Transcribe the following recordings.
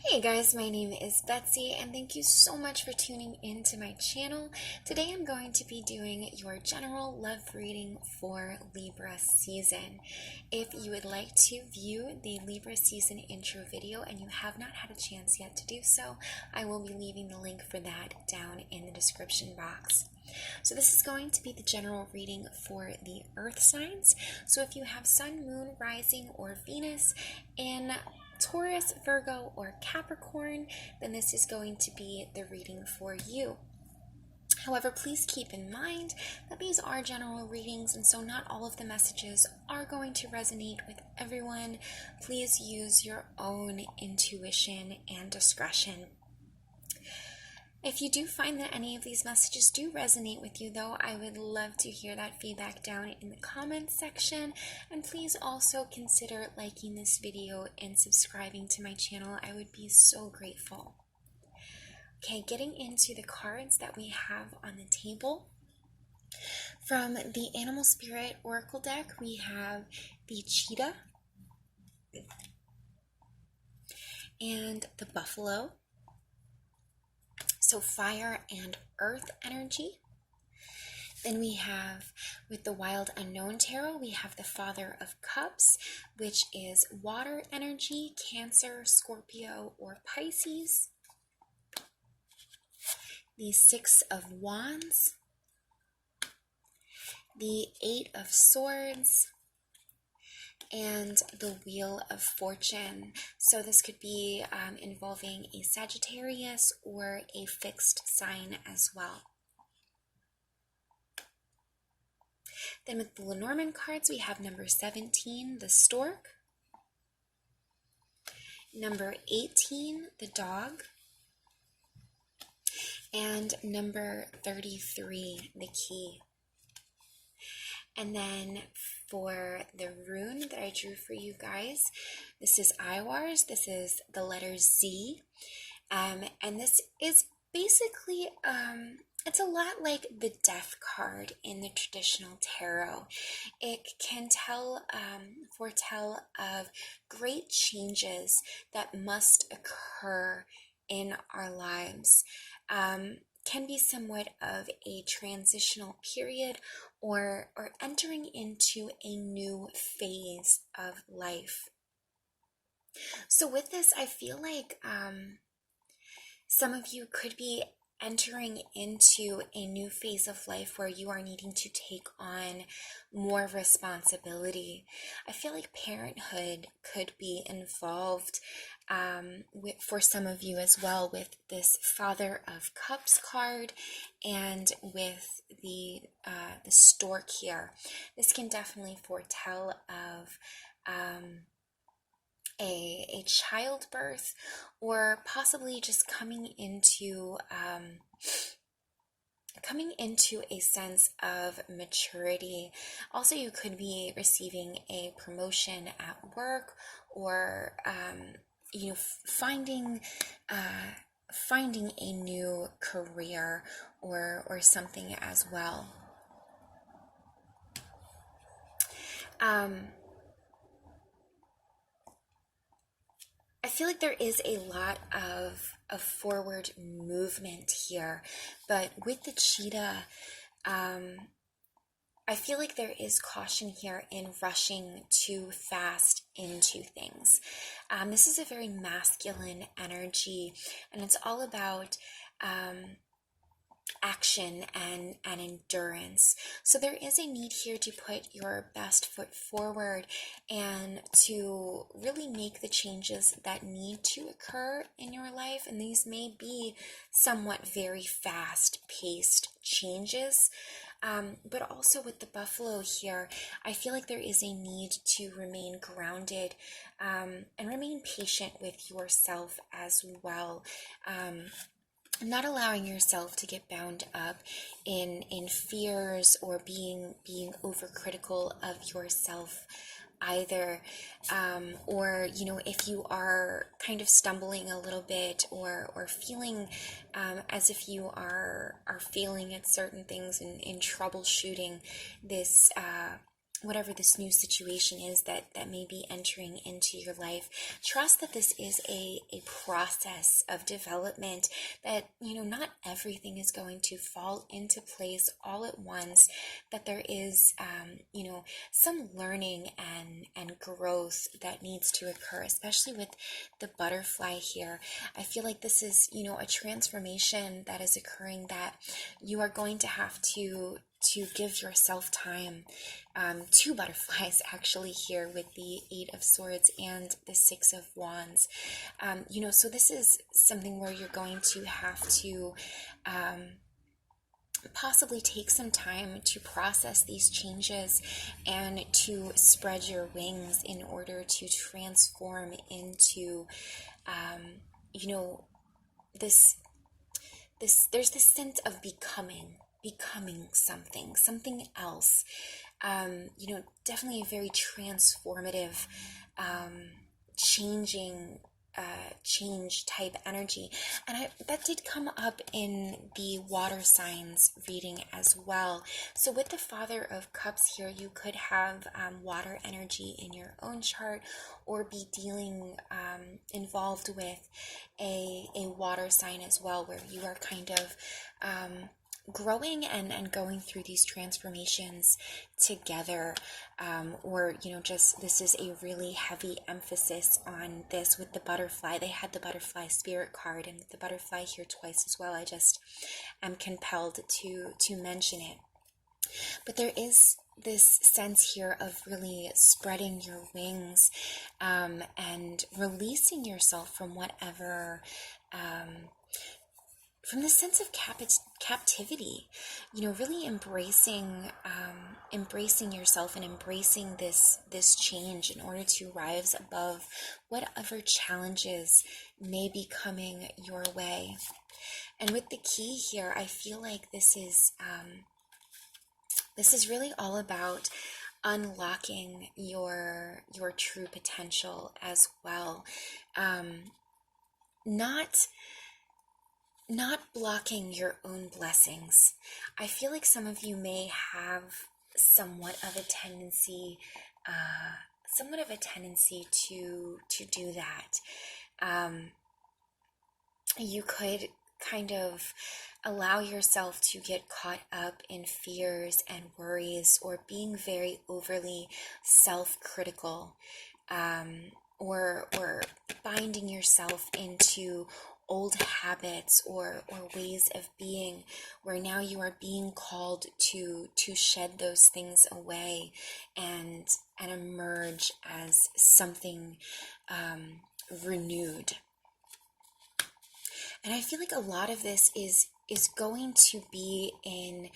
Hey guys, my name is Betsy and thank you so much for tuning in to my channel. Today I'm going to be doing your general love reading for Libra season. If you would like to view the Libra season intro video and you have not had a chance yet to do so, I will be leaving the link for that down in the description box. So this is going to be the general reading for the earth signs. So if you have Sun, Moon, Rising, or Venus in Taurus, Virgo, or Capricorn, then this is going to be the reading for you. However, please keep in mind that these are general readings, and so not all of the messages are going to resonate with everyone. Please use your own intuition and discretion. If you do find that any of these messages do resonate with you, though, I would love to hear that feedback down in the comments section. And please also consider liking this video and subscribing to my channel. I would be so grateful. Okay, getting into the cards that we have on the table. From the Animal Spirit Oracle deck, we have the Cheetah and the Buffalo. So fire and earth energy. Then we have, with the Wild Unknown Tarot, we have the Father of Cups, which is water energy, Cancer, Scorpio, or Pisces. The Six of Wands. The Eight of Swords. And the Wheel of Fortune. So this could be involving a Sagittarius or a fixed sign as well. Then with the Lenormand cards, we have number 17, the Stork. Number 18, the Dog. And number 33, the Key. And then for the rune that I drew for you guys, this is Iwars. This is the letter Z. And this is basically, it's a lot like the Death card in the traditional tarot. It can foretell of great changes that must occur in our lives. Can be somewhat of a transitional period or entering into a new phase of life. So with this, I feel like some of you could be entering into a new phase of life where you are needing to take on more responsibility. I feel like parenthood could be involved for some of you as well, with this Father of Cups card and with the Stork here. This can definitely foretell of a childbirth, or possibly just coming into a sense of maturity. Also, you could be receiving a promotion at work, or finding a new career or something as well. I feel like there is a lot of forward movement here, but with the Cheetah, I feel like there is caution here in rushing too fast into things. This is a very masculine energy, and it's all about action and endurance. So there is a need here to put your best foot forward and to really make the changes that need to occur in your life. And these may be somewhat very fast-paced changes. But also with the Buffalo here, I feel like there is a need to remain grounded and remain patient with yourself as well. Not allowing yourself to get bound up in fears or being overcritical of yourself either, or if you are kind of stumbling a little bit or feeling as if you are failing at certain things in troubleshooting this whatever this new situation is that may be entering into your life, trust that this is a process of development, that, not everything is going to fall into place all at once, that there is, some learning and growth that needs to occur, especially with the butterfly here. I feel like this is, a transformation that is occurring, that you are going to have to give yourself time. Two butterflies actually here with the Eight of Swords and the Six of Wands. So this is something where you're going to have to possibly take some time to process these changes and to spread your wings in order to transform into, this there's this sense of becoming something else. Definitely a very transformative, change type energy. And that did come up in the water signs reading as well. So with the Father of Cups here, you could have water energy in your own chart, or be involved with a water sign as well, where you are kind of growing and going through these transformations together, or just this is a really heavy emphasis on this with the butterfly. They had the butterfly spirit card, and the butterfly here twice as well. I just am compelled to mention it. But there is this sense here of really spreading your wings, and releasing yourself from whatever, from the sense of captivity, really embracing yourself and embracing this change in order to rise above whatever challenges may be coming your way. And with the key here, I feel like this is really all about unlocking your true potential as well. Not blocking your own blessings. I feel like some of you may have somewhat of a tendency to do that. You could kind of allow yourself to get caught up in fears and worries, or being very overly self-critical, or binding yourself into old habits or ways of being, where now you are being called to shed those things away and emerge as something renewed. And I feel like a lot of this is going to be in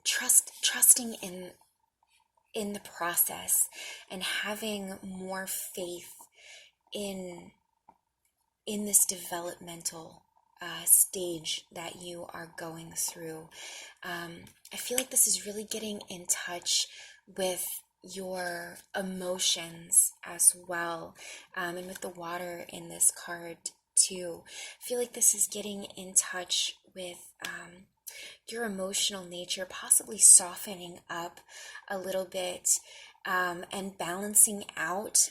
trusting in the process, and having more faith in this developmental stage that you are going through. I feel like this is really getting in touch with your emotions as well, and with the water in this card too. I feel like this is getting in touch with your emotional nature, possibly softening up a little bit, and balancing out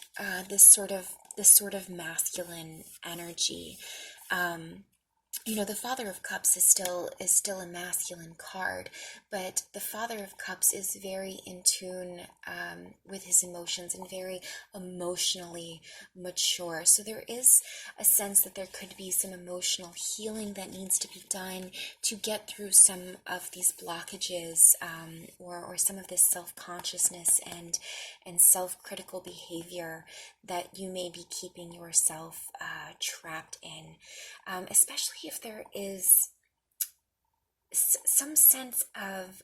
this sort of masculine energy. The Father of Cups is still a masculine card, but the Father of Cups is very in tune with his emotions and very emotionally mature. So there is a sense that there could be some emotional healing that needs to be done to get through some of these blockages, or some of this self-consciousness and self-critical behavior that you may be keeping yourself trapped in, especially if there is some sense of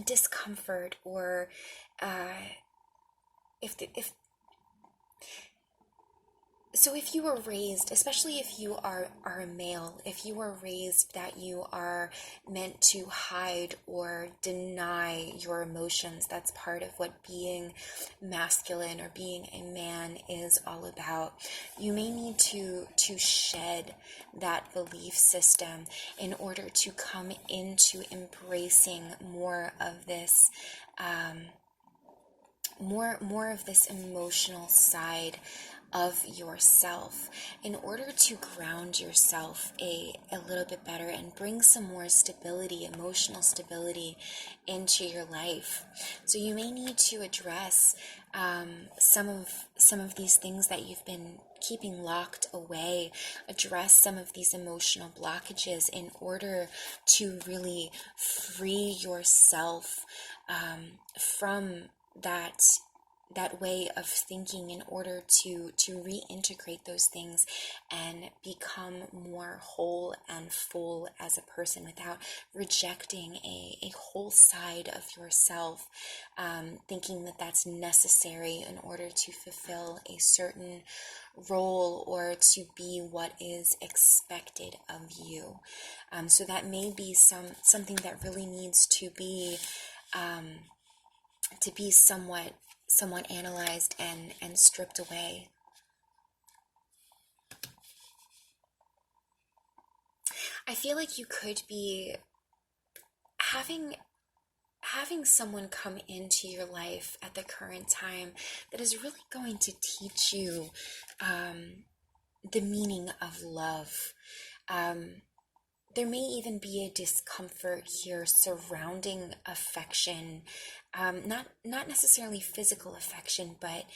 discomfort, or So if you were raised, especially if you are a male, if you were raised that you are meant to hide or deny your emotions, that's part of what being masculine or being a man is all about. You may need to shed that belief system in order to come into embracing more of this more of this emotional side of yourself, in order to ground yourself a little bit better and bring some more stability, emotional stability into your life. So you may need to address some of these things that you've been keeping locked away, address some of these emotional blockages in order to really free yourself from that way of thinking, in order to reintegrate those things and become more whole and full as a person without rejecting a whole side of yourself, thinking that that's necessary in order to fulfill a certain role or to be what is expected of you. So that may be something that really needs to be somewhat analyzed and stripped away. I feel like you could be having someone come into your life at the current time that is really going to teach you the meaning of love. There may even be a discomfort here surrounding affection, not necessarily physical affection, but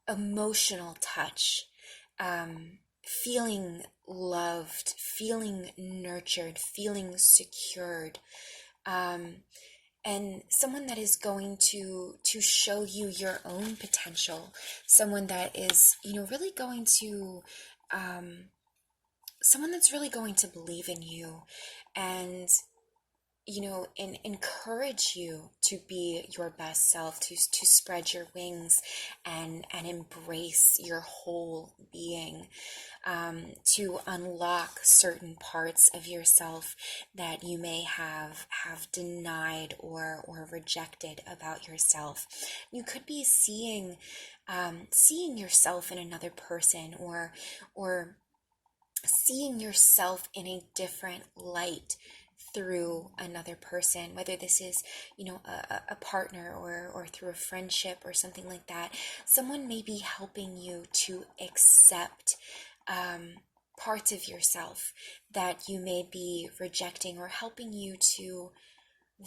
emotional touch, feeling loved, feeling nurtured, feeling secured, and someone that is going to show you your own potential, someone that is, really going to someone that's really going to believe in you and encourage you to be your best self, to spread your wings and embrace your whole being, to unlock certain parts of yourself that you may have denied or rejected about yourself. You could be seeing yourself in another person, or seeing yourself in a different light through another person, whether this is, a partner or through a friendship or something like that. Someone may be helping you to accept parts of yourself that you may be rejecting, or helping you to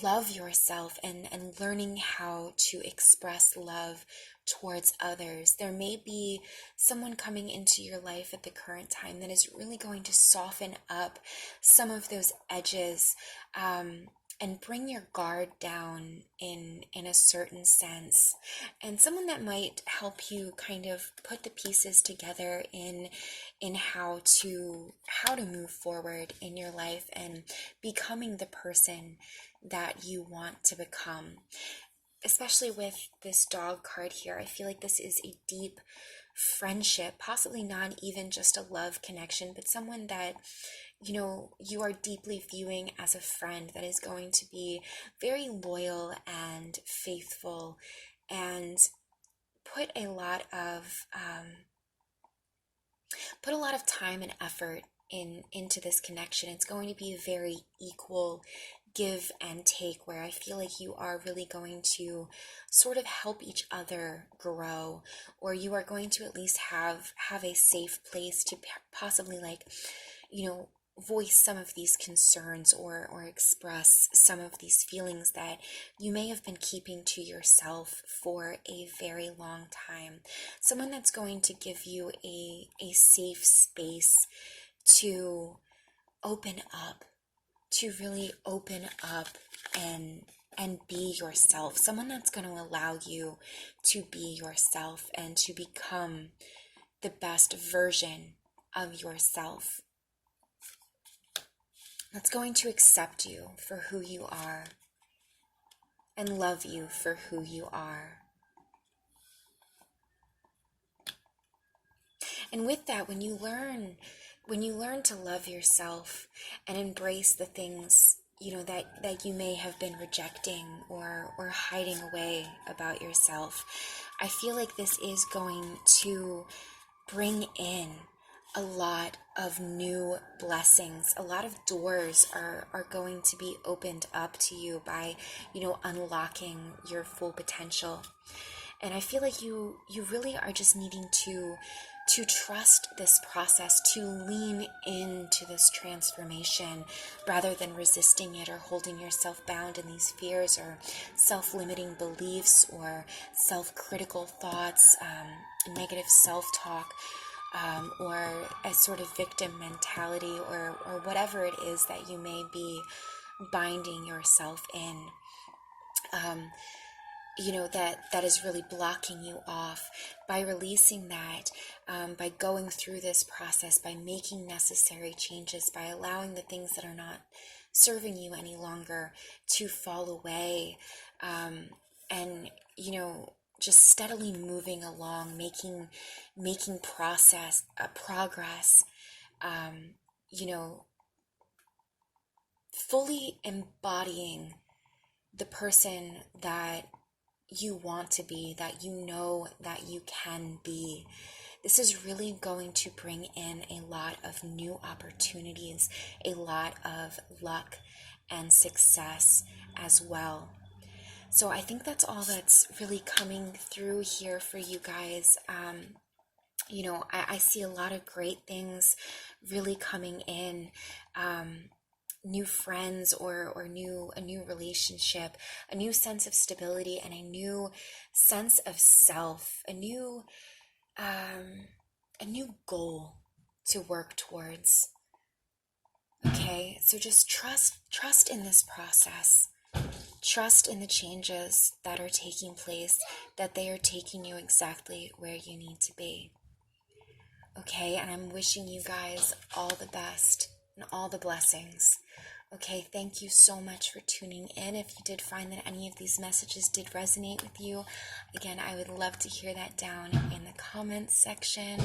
love yourself and learning how to express love towards others. There may be someone coming into your life at the current time that is really going to soften up some of those edges, and bring your guard down in a certain sense, and someone that might help you kind of put the pieces together in how to move forward in your life and becoming the person that you want to become. Especially with this dog card here, I feel like this is a deep friendship, possibly not even just a love connection, but someone that you are deeply viewing as a friend, that is going to be very loyal and faithful and put a lot of time and effort into this connection. It's going to be a very equal give and take, where I feel like you are really going to sort of help each other grow, or you are going to at least have a safe place to possibly voice some of these concerns or express some of these feelings that you may have been keeping to yourself for a very long time. Someone that's going to give you a safe space to open up, to really open up and be yourself. Someone that's going to allow you to be yourself and to become the best version of yourself. That's going to accept you for who you are and love you for who you are. And with that, when you learn to love yourself and embrace the things, that you may have been rejecting or hiding away about yourself, I feel like this is going to bring in a lot of new blessings. A lot of doors are going to be opened up to you by, unlocking your full potential. And I feel like you really are just needing to trust this process, to lean into this transformation rather than resisting it or holding yourself bound in these fears or self-limiting beliefs or self-critical thoughts, negative self-talk, or a sort of victim mentality or whatever it is that you may be binding yourself in. That is really blocking you off. By releasing that, by going through this process, by making necessary changes, by allowing the things that are not serving you any longer to fall away, and just steadily moving along, making progress, fully embodying the person that you want to be, that that you can be. This is really going to bring in a lot of new opportunities, a lot of luck and success as well. So I think that's all that's really coming through here for you guys. I see a lot of great things really coming in. New friends or a new relationship, a new sense of stability, and a new sense of self, a new goal to work towards. Okay, so just trust in this process. Trust in the changes that are taking place, that they are taking you exactly where you need to be. Okay, and I'm wishing you guys all the best and all the blessings. Okay, thank you so much for tuning in. If you did find that any of these messages did resonate with you, again, I would love to hear that down in the comments section.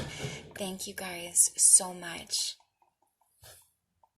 Thank you guys so much.